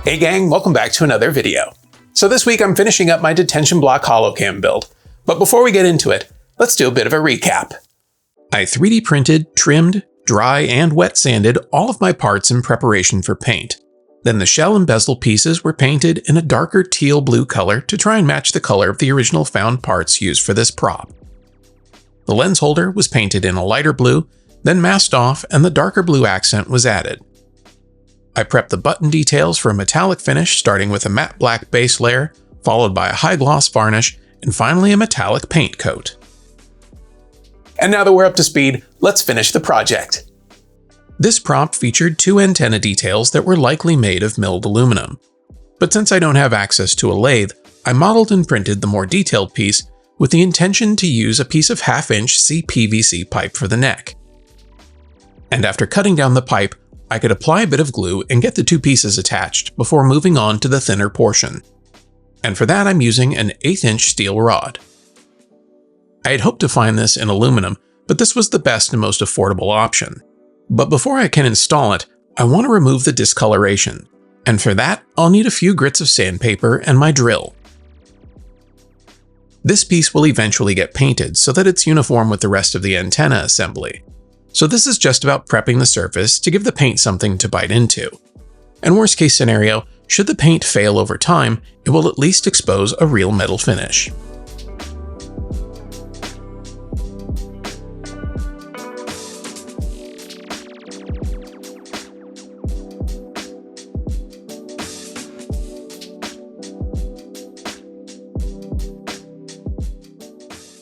Hey gang, welcome back to another video. So this week I'm finishing up my Detention block Holocam build, but before we get into it, let's do a bit of a recap. I 3D printed, trimmed, dry, and wet sanded all of my parts in preparation for paint. Then the shell and bezel pieces were painted in a darker teal blue color to try and match the color of the original found parts used for this prop. The lens holder was painted in a lighter blue, then masked off and the darker blue accent was added. I prepped the button details for a metallic finish starting with a matte black base layer, followed by a high gloss varnish, and finally a metallic paint coat. And now that we're up to speed, let's finish the project. This prop featured two antenna details that were likely made of milled aluminum. But since I don't have access to a lathe, I modeled and printed the more detailed piece with the intention to use a piece of 1/2-inch CPVC pipe for the neck. And after cutting down the pipe, I could apply a bit of glue and get the two pieces attached before moving on to the thinner portion. And for that I'm using an 1/8-inch steel rod. I had hoped to find this in aluminum, but this was the best and most affordable option. But before I can install it, I want to remove the discoloration, and for that I'll need a few grits of sandpaper and my drill. This piece will eventually get painted so that it's uniform with the rest of the antenna assembly. So this is just about prepping the surface to give the paint something to bite into. And worst case scenario, should the paint fail over time, it will at least expose a real metal finish.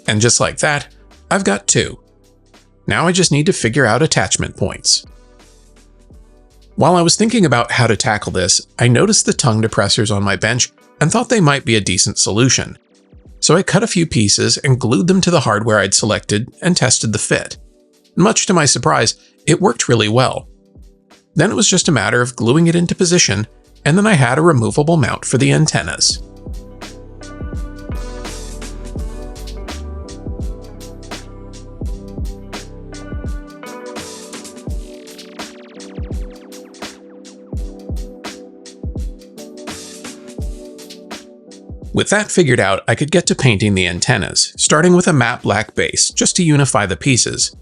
And just like that, I've got two. Now I just need to figure out attachment points. While I was thinking about how to tackle this, I noticed the tongue depressors on my bench and thought they might be a decent solution. So I cut a few pieces and glued them to the hardware I'd selected and tested the fit. Much to my surprise, it worked really well. Then it was just a matter of gluing it into position, and then I had a removable mount for the antennas. With that figured out, I could get to painting the antennas, starting with a matte black base just to unify the pieces.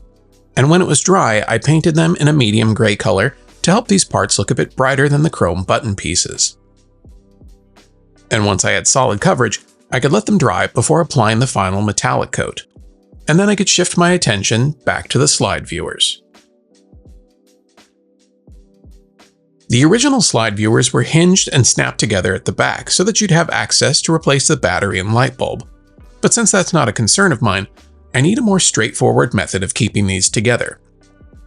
And when it was dry, I painted them in a medium gray color to help these parts look a bit brighter than the chrome button pieces. And once I had solid coverage, I could let them dry before applying the final metallic coat. And then I could shift my attention back to the slide viewers. The original slide viewers were hinged and snapped together at the back so that you'd have access to replace the battery and light bulb. But since that's not a concern of mine, I need a more straightforward method of keeping these together.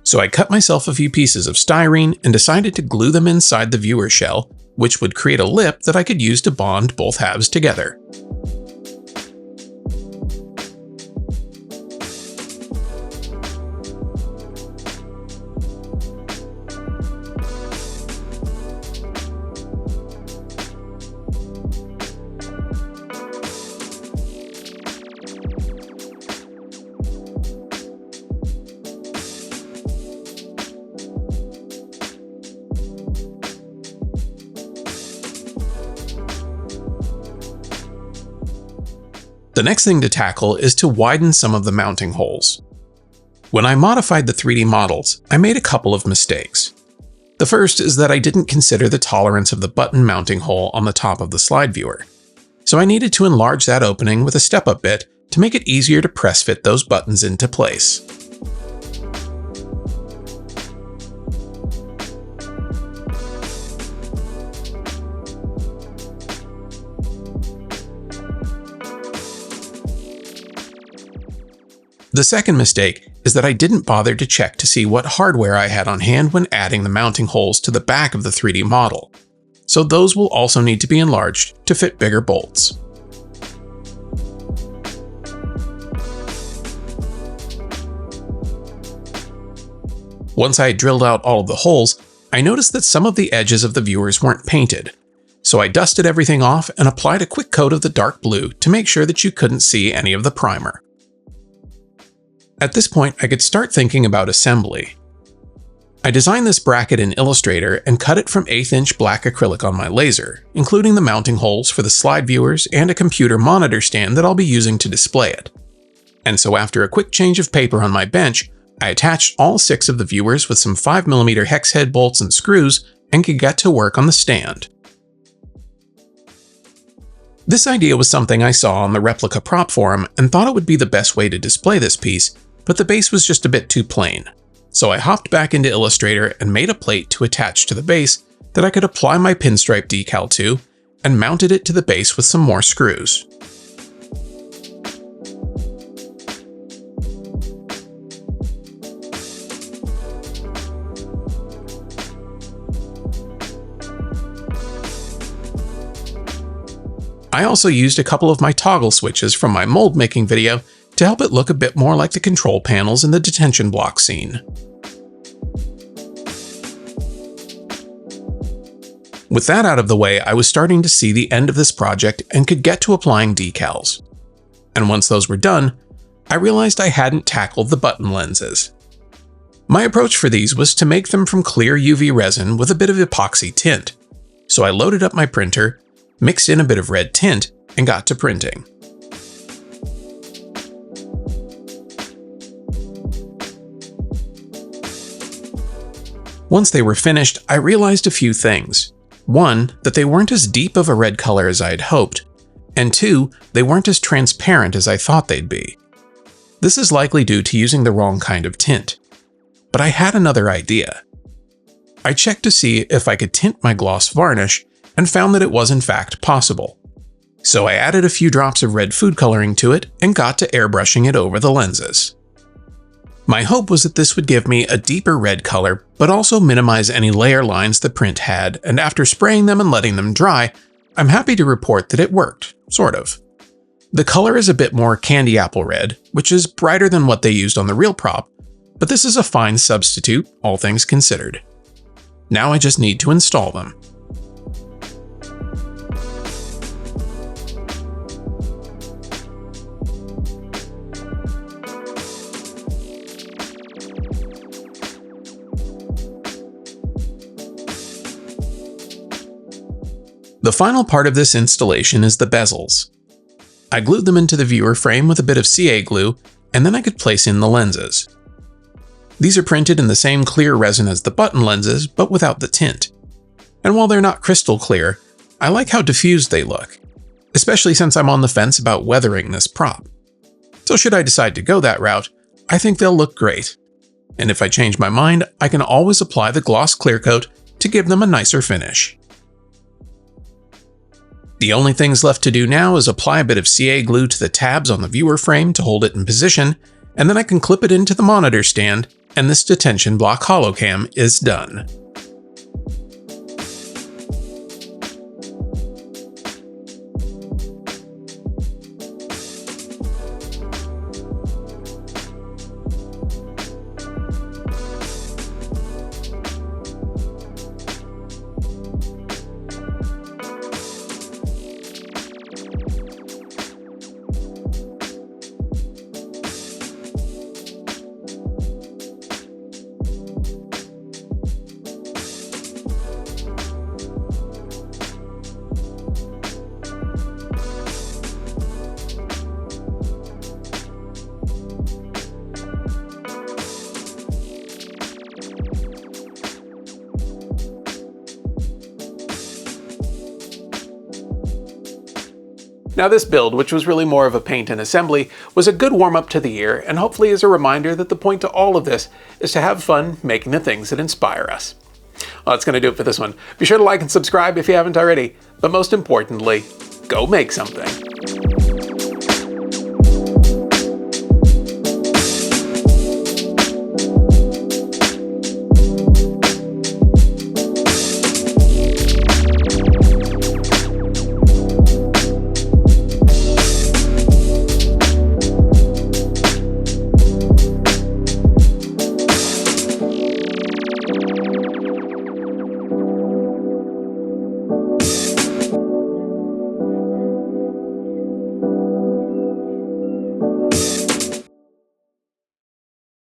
So I cut myself a few pieces of styrene and decided to glue them inside the viewer shell, which would create a lip that I could use to bond both halves together. The next thing to tackle is to widen some of the mounting holes. When I modified the 3D models, I made a couple of mistakes. The first is that I didn't consider the tolerance of the button mounting hole on the top of the slide viewer. So I needed to enlarge that opening with a step-up bit to make it easier to press fit those buttons into place. The second mistake is that I didn't bother to check to see what hardware I had on hand when adding the mounting holes to the back of the 3D model, so those will also need to be enlarged to fit bigger bolts. Once I had drilled out all of the holes, I noticed that some of the edges of the viewers weren't painted, so I dusted everything off and applied a quick coat of the dark blue to make sure that you couldn't see any of the primer. At this point, I could start thinking about assembly. I designed this bracket in Illustrator and cut it from 1/8 inch black acrylic on my laser, including the mounting holes for the slide viewers and a computer monitor stand that I'll be using to display it. And so after a quick change of paper on my bench, I attached all 6 of the viewers with some 5mm hex head bolts and screws and could get to work on the stand. This idea was something I saw on the Replica prop forum and thought it would be the best way to display this piece, but the base was just a bit too plain. So I hopped back into Illustrator and made a plate to attach to the base that I could apply my pinstripe decal to, and mounted it to the base with some more screws. I also used a couple of my toggle switches from my mold making video to help it look a bit more like the control panels in the detention block scene. With that out of the way, I was starting to see the end of this project and could get to applying decals. And once those were done, I realized I hadn't tackled the button lenses. My approach for these was to make them from clear UV resin with a bit of epoxy tint. So I loaded up my printer, mixed in a bit of red tint, and got to printing. Once they were finished, I realized a few things. 1, that they weren't as deep of a red color as I had hoped, and 2, they weren't as transparent as I thought they'd be. This is likely due to using the wrong kind of tint. But I had another idea. I checked to see if I could tint my gloss varnish, and found that it was in fact possible. So I added a few drops of red food coloring to it and got to airbrushing it over the lenses. My hope was that this would give me a deeper red color, but also minimize any layer lines the print had, and after spraying them and letting them dry, I'm happy to report that it worked, sort of. The color is a bit more candy apple red, which is brighter than what they used on the real prop, but this is a fine substitute, all things considered. Now I just need to install them. The final part of this installation is the bezels. I glued them into the viewer frame with a bit of CA glue, and then I could place in the lenses. These are printed in the same clear resin as the button lenses, but without the tint. And while they're not crystal clear, I like how diffused they look, especially since I'm on the fence about weathering this prop. So should I decide to go that route, I think they'll look great. And if I change my mind, I can always apply the gloss clear coat to give them a nicer finish. The only things left to do now is apply a bit of CA glue to the tabs on the viewer frame to hold it in position, and then I can clip it into the monitor stand, and this detention block Holocam is done. Now this build, which was really more of a paint and assembly, was a good warm-up to the year, and hopefully is a reminder that the point to all of this is to have fun making the things that inspire us. Well, that's going to do it for this one. Be sure to like and subscribe if you haven't already, but most importantly, go make something.